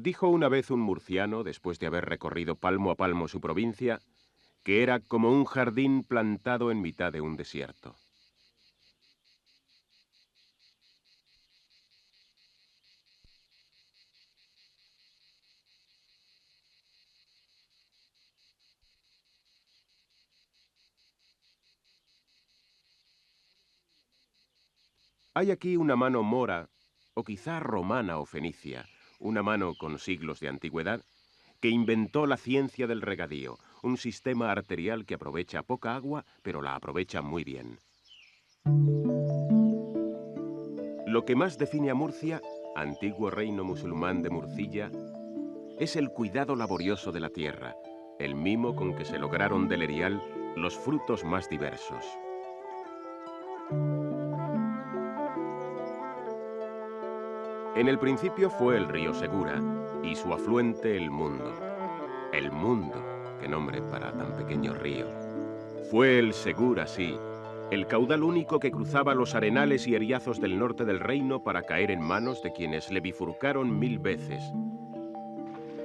Dijo una vez un murciano, después de haber recorrido palmo a palmo su provincia, que era como un jardín plantado en mitad de un desierto. Hay aquí una mano mora, o quizá romana o fenicia, una mano con siglos de antigüedad, que inventó la ciencia del regadío, un sistema arterial que aprovecha poca agua, pero la aprovecha muy bien. Lo que más define a Murcia, antiguo reino musulmán de Murcilla, es el cuidado laborioso de la tierra, el mimo con que se lograron del erial los frutos más diversos. En el principio fue el río Segura y su afluente el Mundo. El Mundo, qué nombre para tan pequeño río. Fue el Segura, sí, el caudal único que cruzaba los arenales y eriazos del norte del reino para caer en manos de quienes le bifurcaron 1000 veces.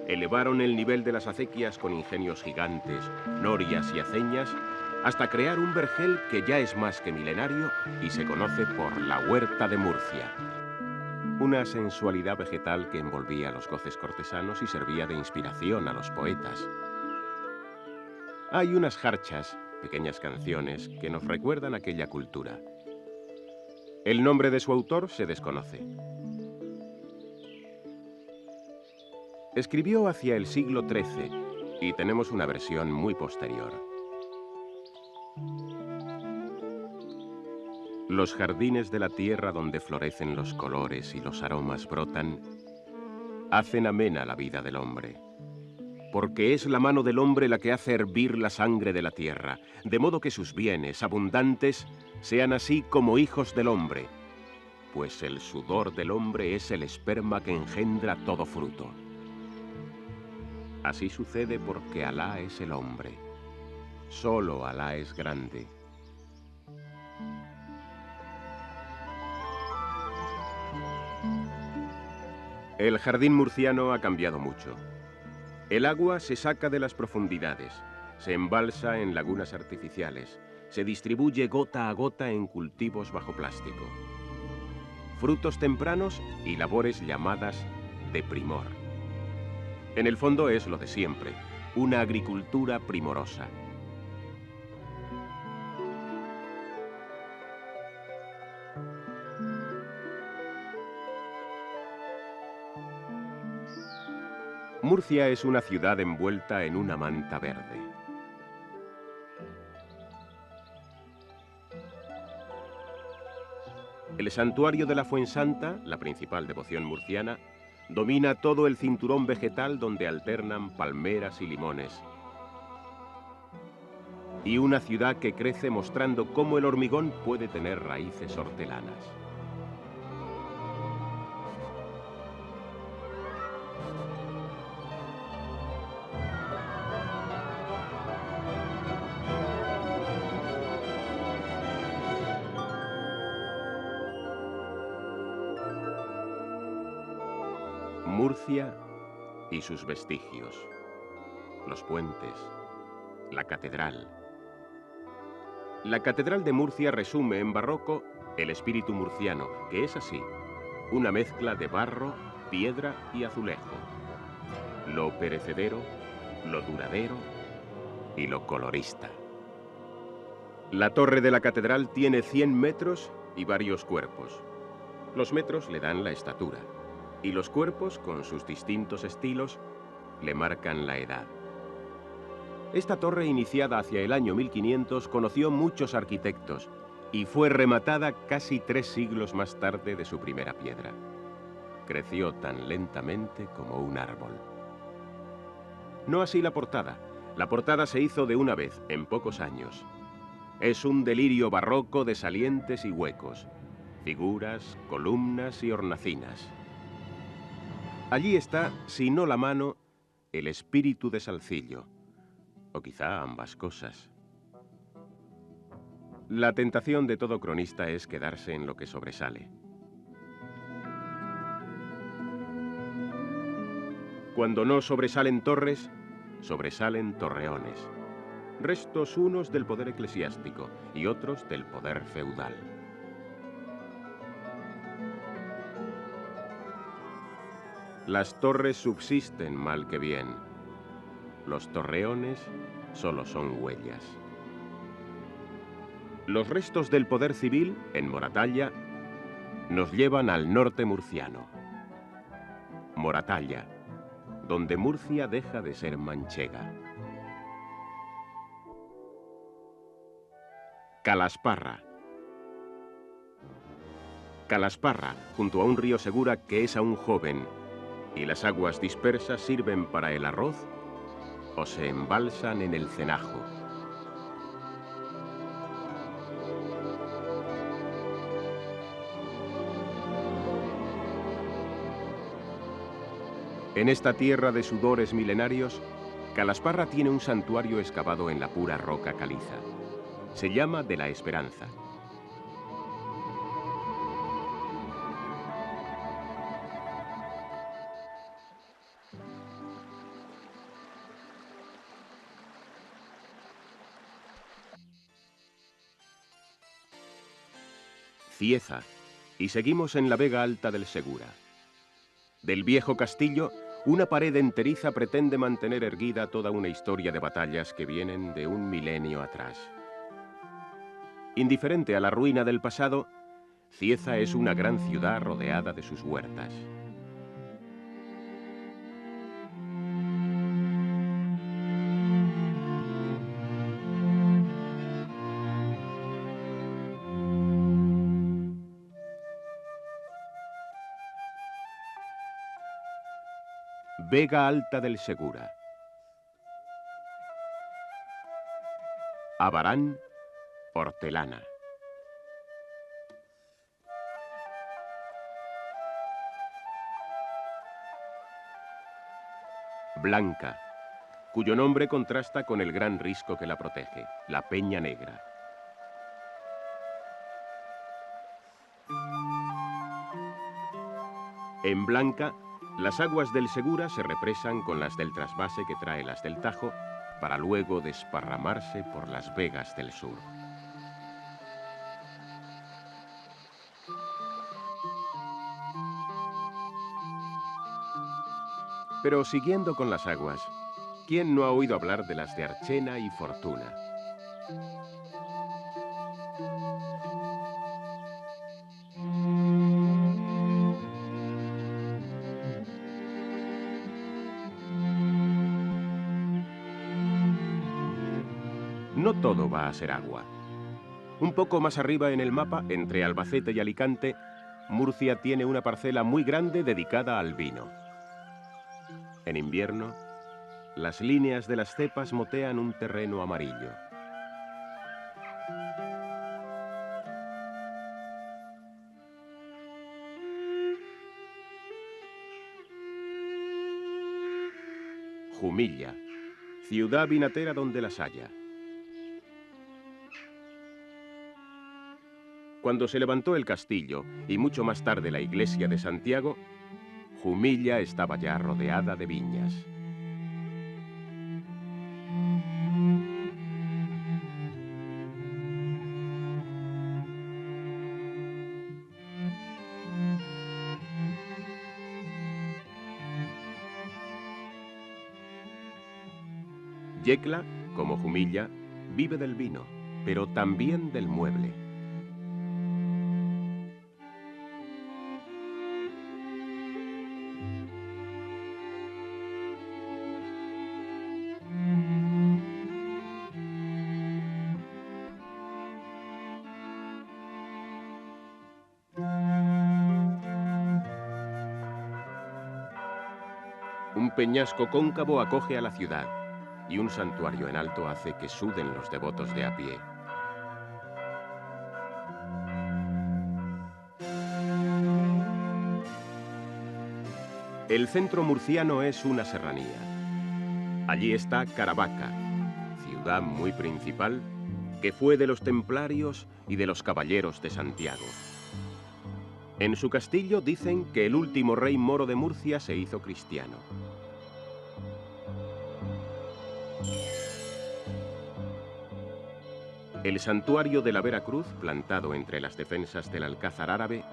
Elevaron el nivel de las acequias con ingenios gigantes, norias y aceñas, hasta crear un vergel que ya es más que milenario y se conoce por la Huerta de Murcia. Una sensualidad vegetal que envolvía los goces cortesanos y servía de inspiración a los poetas. Hay unas jarchas, pequeñas canciones, que nos recuerdan aquella cultura. El nombre de su autor se desconoce. Escribió hacia el siglo XIII y tenemos una versión muy posterior. Los jardines de la tierra donde florecen los colores y los aromas brotan, hacen amena la vida del hombre. Porque es la mano del hombre la que hace hervir la sangre de la tierra, de modo que sus bienes, abundantes, sean así como hijos del hombre, pues el sudor del hombre es el esperma que engendra todo fruto. Así sucede porque Alá es el hombre. Solo Alá es grande. El jardín murciano ha cambiado mucho. El agua se saca de las profundidades, se embalsa en lagunas artificiales, se distribuye gota a gota en cultivos bajo plástico. Frutos tempranos y labores llamadas de primor. En el fondo es lo de siempre, una agricultura primorosa. Murcia es una ciudad envuelta en una manta verde. El santuario de la Fuensanta, la principal devoción murciana, domina todo el cinturón vegetal donde alternan palmeras y limones. Y una ciudad que crece mostrando cómo el hormigón puede tener raíces hortelanas. Murcia y sus vestigios, los puentes, la catedral. La catedral de Murcia resume en barroco el espíritu murciano, que es así, una mezcla de barro, piedra y azulejo. Lo perecedero, lo duradero y lo colorista. La torre de la catedral tiene 100 metros y varios cuerpos. Los metros le dan la estatura y los cuerpos, con sus distintos estilos, le marcan la edad. Esta torre, iniciada hacia el año 1500, conoció muchos arquitectos y fue rematada casi 3 siglos más tarde de su primera piedra. Creció tan lentamente como un árbol. No así la portada. La portada se hizo de una vez, en pocos años. Es un delirio barroco de salientes y huecos, figuras, columnas y hornacinas. Allí está, si no la mano, el espíritu de Salcillo, o quizá ambas cosas. La tentación de todo cronista es quedarse en lo que sobresale. Cuando no sobresalen torres, sobresalen torreones, restos unos del poder eclesiástico y otros del poder feudal. Las torres subsisten mal que bien. Los torreones solo son huellas. Los restos del poder civil, en Moratalla, nos llevan al norte murciano. Moratalla, donde Murcia deja de ser manchega. Calasparra. Calasparra, junto a un río Segura que es aún joven, y las aguas dispersas sirven para el arroz o se embalsan en el cenajo. En esta tierra de sudores milenarios, Calasparra tiene un santuario excavado en la pura roca caliza. Se llama de la Esperanza. Cieza, y seguimos en la Vega Alta del Segura. Del viejo castillo, una pared enteriza pretende mantener erguida toda una historia de batallas que vienen de un milenio atrás. Indiferente a la ruina del pasado, Cieza es una gran ciudad rodeada de sus huertas. Vega Alta del Segura. Abarán, hortelana. Blanca, cuyo nombre contrasta con el gran risco que la protege, la Peña Negra. En Blanca, las aguas del Segura se represan con las del trasvase que trae las del Tajo, para luego desparramarse por las vegas del sur. Pero siguiendo con las aguas, ¿quién no ha oído hablar de las de Archena y Fortuna? No todo va a ser agua. Un poco más arriba en el mapa, entre Albacete y Alicante, Murcia tiene una parcela muy grande dedicada al vino. En invierno, las líneas de las cepas motean un terreno amarillo. Jumilla, ciudad vinatera donde las haya. Cuando se levantó el castillo y mucho más tarde la iglesia de Santiago, Jumilla estaba ya rodeada de viñas. Yecla, como Jumilla, vive del vino, pero también del mueble. Un peñasco cóncavo acoge a la ciudad y un santuario en alto hace que suden los devotos de a pie. El centro murciano es una serranía. Allí está Caravaca, ciudad muy principal que fue de los templarios y de los caballeros de Santiago. En su castillo dicen que el último rey moro de Murcia se hizo cristiano. El santuario de la Veracruz, plantado entre las defensas del Alcázar árabe,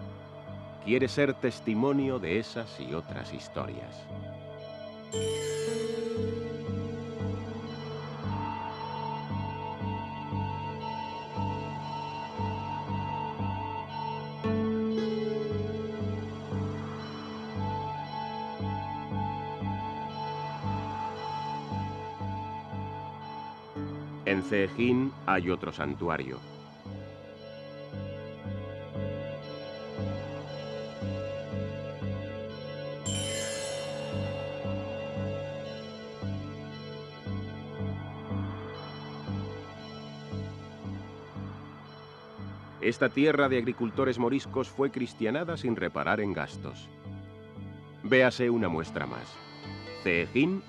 quiere ser testimonio de esas y otras historias. En Ceejín hay otro santuario. Esta tierra de agricultores moriscos fue cristianada sin reparar en gastos. Véase una muestra más. Ceejín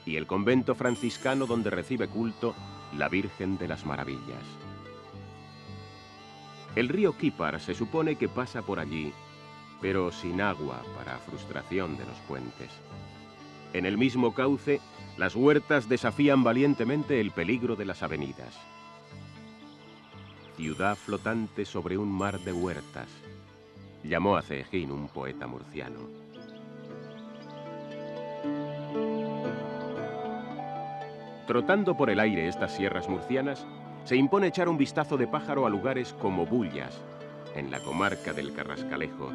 y el convento franciscano donde recibe culto la Virgen de las Maravillas. El río Quípar se supone que pasa por allí, pero sin agua para frustración de los puentes. En el mismo cauce, las huertas desafían valientemente el peligro de las avenidas. Ciudad flotante sobre un mar de huertas, llamó a Ceejín un poeta murciano. Trotando por el aire estas sierras murcianas, se impone echar un vistazo de pájaro a lugares como Bullas, en la comarca del Carrascalejo,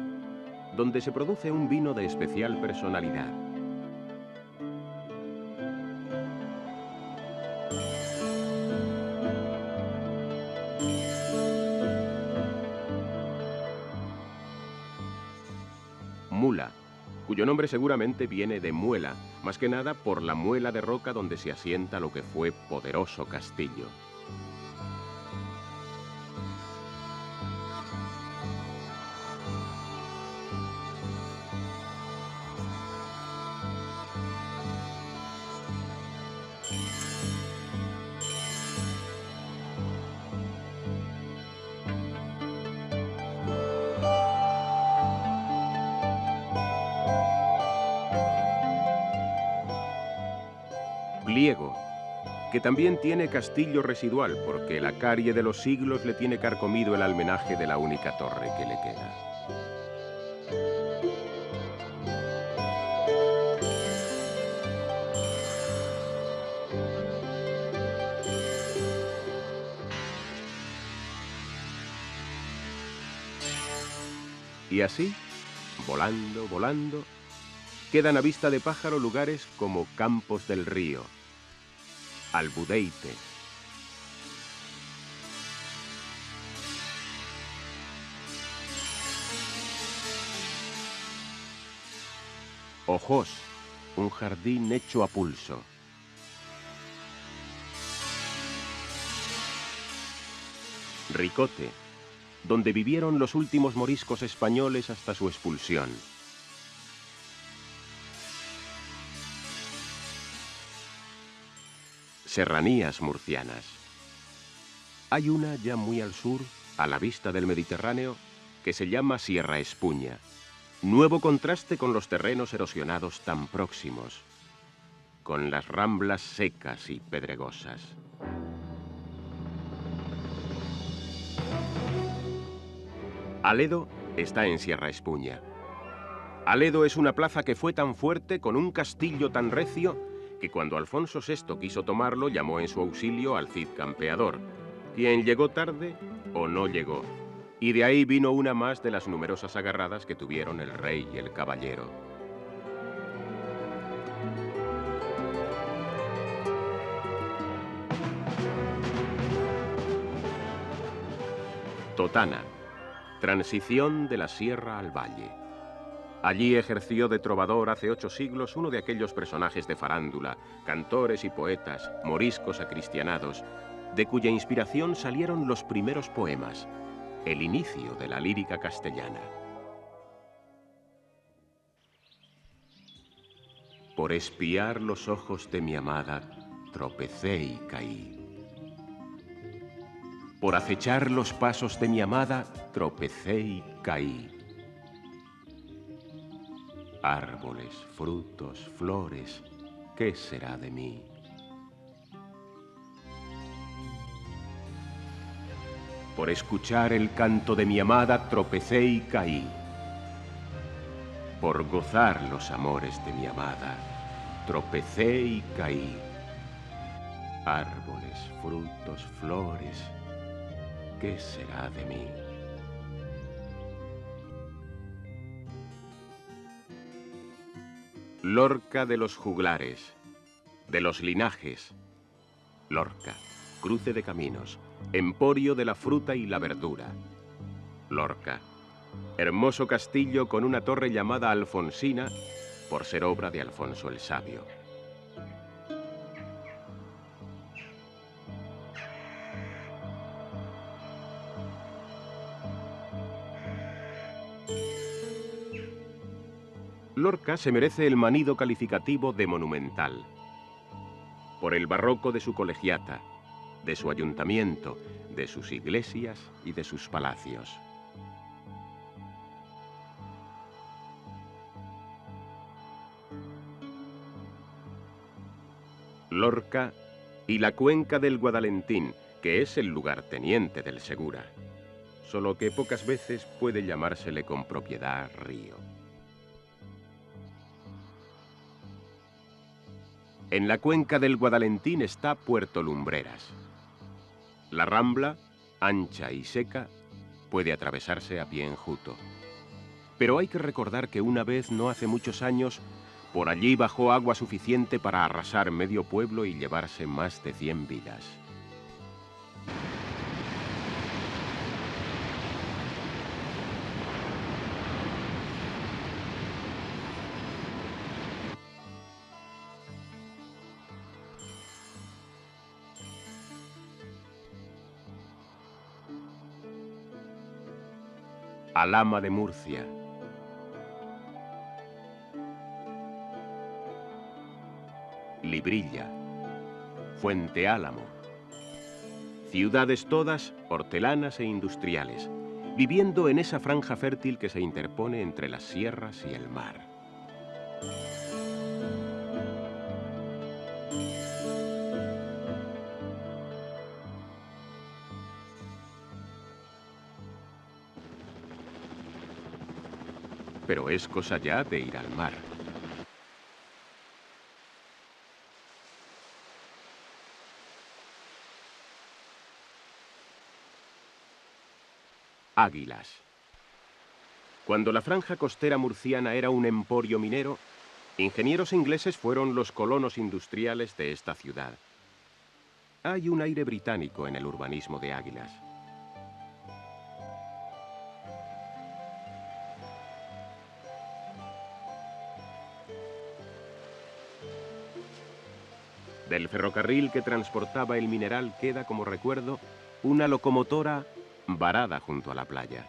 donde se produce un vino de especial personalidad. Mula, cuyo nombre seguramente viene de muela, más que nada por la muela de roca donde se asienta lo que fue poderoso castillo. Pliego, que también tiene castillo residual porque la carie de los siglos le tiene carcomido el almenaje de la única torre que le queda. Y así, volando, volando, quedan a vista de pájaro lugares como Campos del Río, Albudeite, Ojós, un jardín hecho a pulso, Ricote, donde vivieron los últimos moriscos españoles hasta su expulsión. Serranías murcianas. Hay una ya muy al sur, a la vista del Mediterráneo, que se llama Sierra Espuña. Nuevo contraste con los terrenos erosionados tan próximos, con las ramblas secas y pedregosas. Aledo está en Sierra Espuña. Aledo es una plaza que fue tan fuerte, con un castillo tan recio, que cuando Alfonso VI quiso tomarlo llamó en su auxilio al Cid Campeador, quien llegó tarde o no llegó. Y de ahí vino una más de las numerosas agarradas que tuvieron el rey y el caballero. Totana, transición de la sierra al valle. Allí ejerció de trovador hace 8 siglos uno de aquellos personajes de farándula, cantores y poetas, moriscos acristianados, de cuya inspiración salieron los primeros poemas, el inicio de la lírica castellana. Por espiar los ojos de mi amada, tropecé y caí. Por acechar los pasos de mi amada, tropecé y caí. Árboles, frutos, flores, ¿qué será de mí? Por escuchar el canto de mi amada tropecé y caí. Por gozar los amores de mi amada, tropecé y caí. Árboles, frutos, flores, ¿qué será de mí? Lorca de los juglares, de los linajes. Lorca, cruce de caminos, emporio de la fruta y la verdura. Lorca, hermoso castillo con una torre llamada Alfonsina por ser obra de Alfonso el Sabio. Lorca se merece el manido calificativo de monumental, por el barroco de su colegiata, de su ayuntamiento, de sus iglesias y de sus palacios. Lorca y la cuenca del Guadalentín, que es el lugarteniente del Segura, solo que pocas veces puede llamársele con propiedad río. En la cuenca del Guadalentín está Puerto Lumbreras. La rambla, ancha y seca, puede atravesarse a pie enjuto. Pero hay que recordar que una vez, no hace muchos años, por allí bajó agua suficiente para arrasar medio pueblo y llevarse más de 100 vidas. Alhama de Murcia. Librilla. Fuente Álamo. Ciudades todas hortelanas e industriales, viviendo en esa franja fértil que se interpone entre las sierras y el mar. Pero es cosa ya de ir al mar. Águilas. Cuando la franja costera murciana era un emporio minero, ingenieros ingleses fueron los colonos industriales de esta ciudad. Hay un aire británico en el urbanismo de Águilas. Del ferrocarril que transportaba el mineral queda como recuerdo una locomotora varada junto a la playa.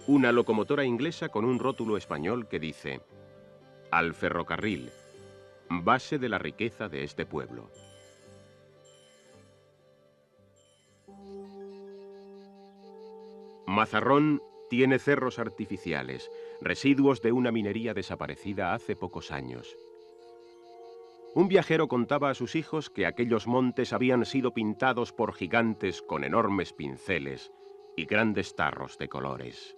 Una locomotora inglesa con un rótulo español que dice: al ferrocarril, base de la riqueza de este pueblo. Mazarrón tiene cerros artificiales, residuos de una minería desaparecida hace pocos años. Un viajero contaba a sus hijos que aquellos montes habían sido pintados por gigantes con enormes pinceles y grandes tarros de colores.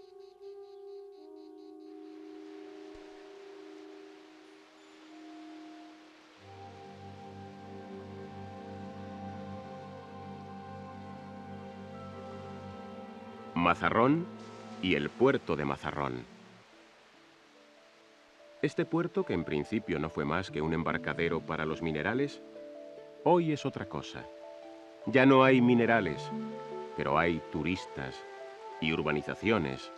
Mazarrón y el puerto de Mazarrón. Este puerto, que en principio no fue más que un embarcadero para los minerales, hoy es otra cosa. Ya no hay minerales, pero hay turistas y urbanizaciones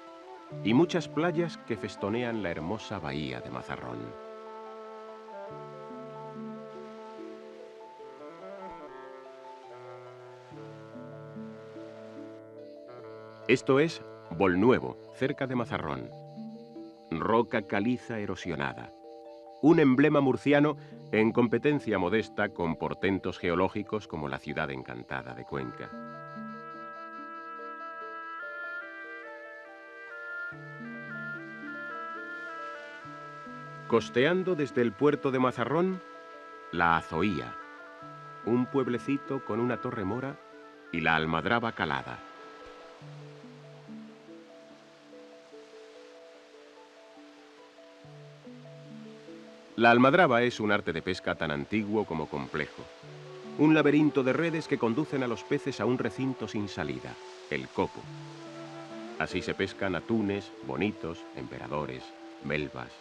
y muchas playas que festonean la hermosa bahía de Mazarrón. Esto es Bolnuevo, cerca de Mazarrón. Roca caliza erosionada. Un emblema murciano en competencia modesta con portentos geológicos como la ciudad encantada de Cuenca. Costeando desde el puerto de Mazarrón, la Azoía, un pueblecito con una torre mora y la almadraba calada. La almadraba es un arte de pesca tan antiguo como complejo. Un laberinto de redes que conducen a los peces a un recinto sin salida, el copo. Así se pescan atunes, bonitos, emperadores, melvas.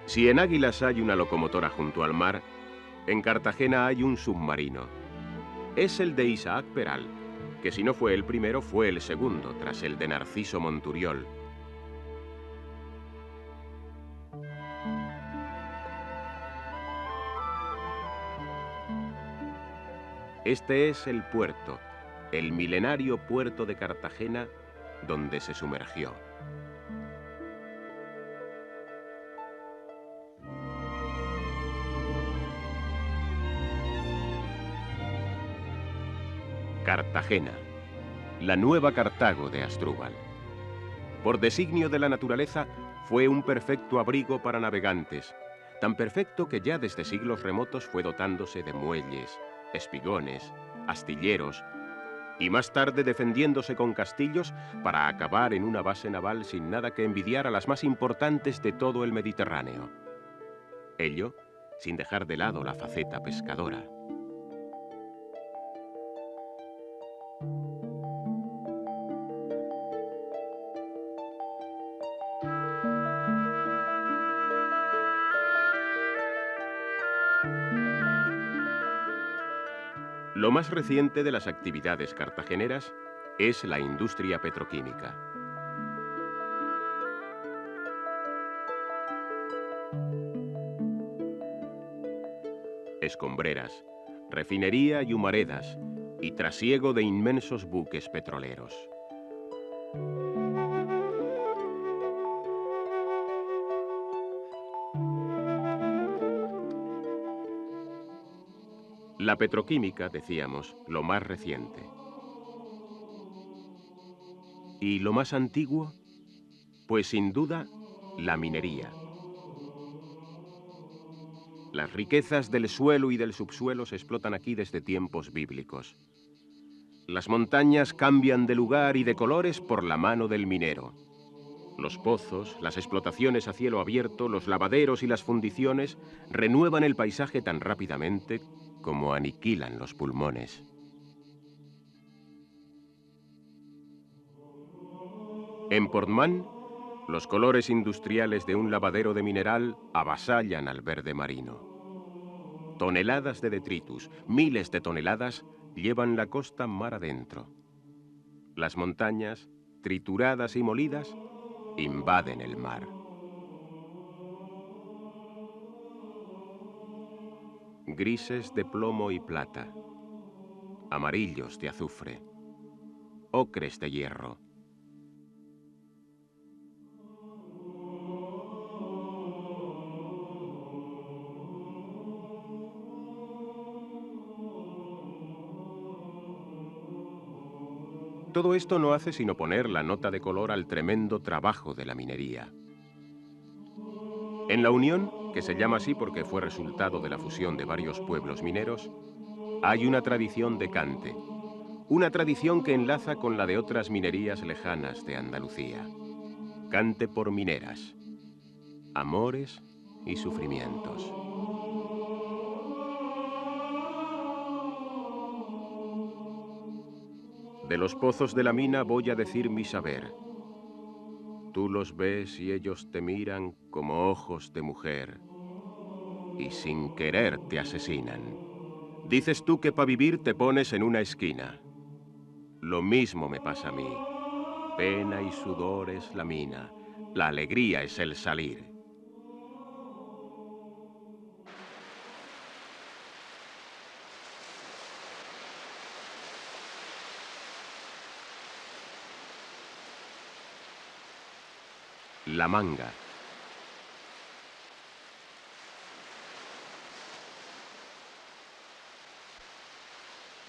Si en Águilas hay una locomotora junto al mar, en Cartagena hay un submarino. Es el de Isaac Peral, que si no fue el primero, fue el segundo, tras el de Narciso Monturiol. Este es el puerto, el milenario puerto de Cartagena, donde se sumergió. Cartagena, la nueva Cartago de Asdrúbal. Por designio de la naturaleza, fue un perfecto abrigo para navegantes, tan perfecto que ya desde siglos remotos fue dotándose de muelles, espigones, astilleros, y más tarde defendiéndose con castillos para acabar en una base naval sin nada que envidiar a las más importantes de todo el Mediterráneo. Ello sin dejar de lado la faceta pescadora. Lo más reciente de las actividades cartageneras es la industria petroquímica. Escombreras, refinería y humaredas, y trasiego de inmensos buques petroleros. La petroquímica, decíamos, lo más reciente. ¿Y lo más antiguo? Pues sin duda, la minería. Las riquezas del suelo y del subsuelo se explotan aquí desde tiempos bíblicos. Las montañas cambian de lugar y de colores por la mano del minero. Los pozos, las explotaciones a cielo abierto, los lavaderos y las fundiciones renuevan el paisaje tan rápidamente como aniquilan los pulmones. En Portmán, los colores industriales de un lavadero de mineral avasallan al verde marino. Toneladas de detritus, miles de toneladas, llevan la costa mar adentro. Las montañas, trituradas y molidas, invaden el mar. Grises de plomo y plata, amarillos de azufre, ocres de hierro. Todo esto no hace sino poner la nota de color al tremendo trabajo de la minería. En La Unión, que se llama así porque fue resultado de la fusión de varios pueblos mineros, hay una tradición de cante, una tradición que enlaza con la de otras minerías lejanas de Andalucía. Cante por mineras, amores y sufrimientos. De los pozos de la mina voy a decir mi saber. Tú los ves y ellos te miran como ojos de mujer, y sin querer te asesinan. Dices tú que para vivir te pones en una esquina. Lo mismo me pasa a mí. Pena y sudor es la mina, la alegría es el salir. La manga.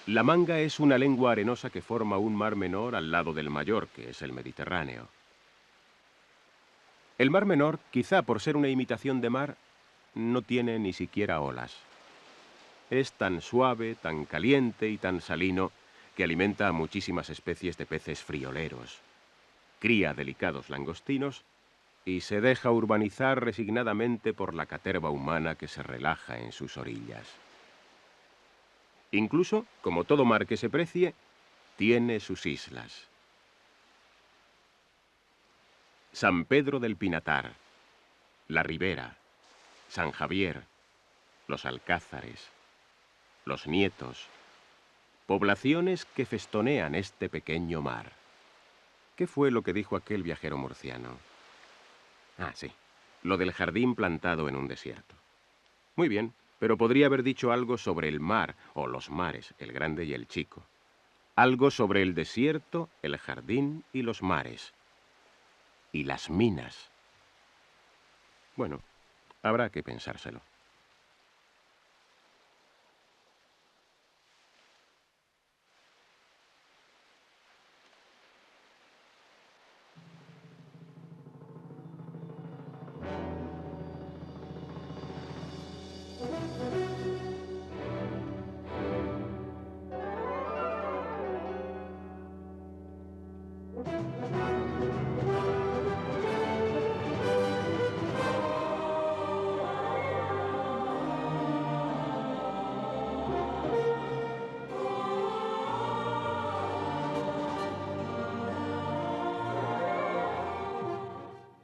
La Manga es una lengua arenosa que forma un mar menor al lado del mayor, que es el Mediterráneo. El mar menor, quizá por ser una imitación de mar, no tiene ni siquiera olas. Es tan suave, tan caliente y tan salino que alimenta a muchísimas especies de peces frioleros, cría delicados langostinos y se deja urbanizar resignadamente por la caterva humana que se relaja en sus orillas. Incluso, como todo mar que se precie, tiene sus islas. San Pedro del Pinatar, La Ribera, San Javier, Los Alcázares, Los Nietos, poblaciones que festonean este pequeño mar. ¿Qué fue lo que dijo aquel viajero murciano? Ah, sí, lo del jardín plantado en un desierto. Muy bien, pero podría haber dicho algo sobre el mar, o los mares, el grande y el chico. Algo sobre el desierto, el jardín y los mares. Y las minas. Bueno, habrá que pensárselo.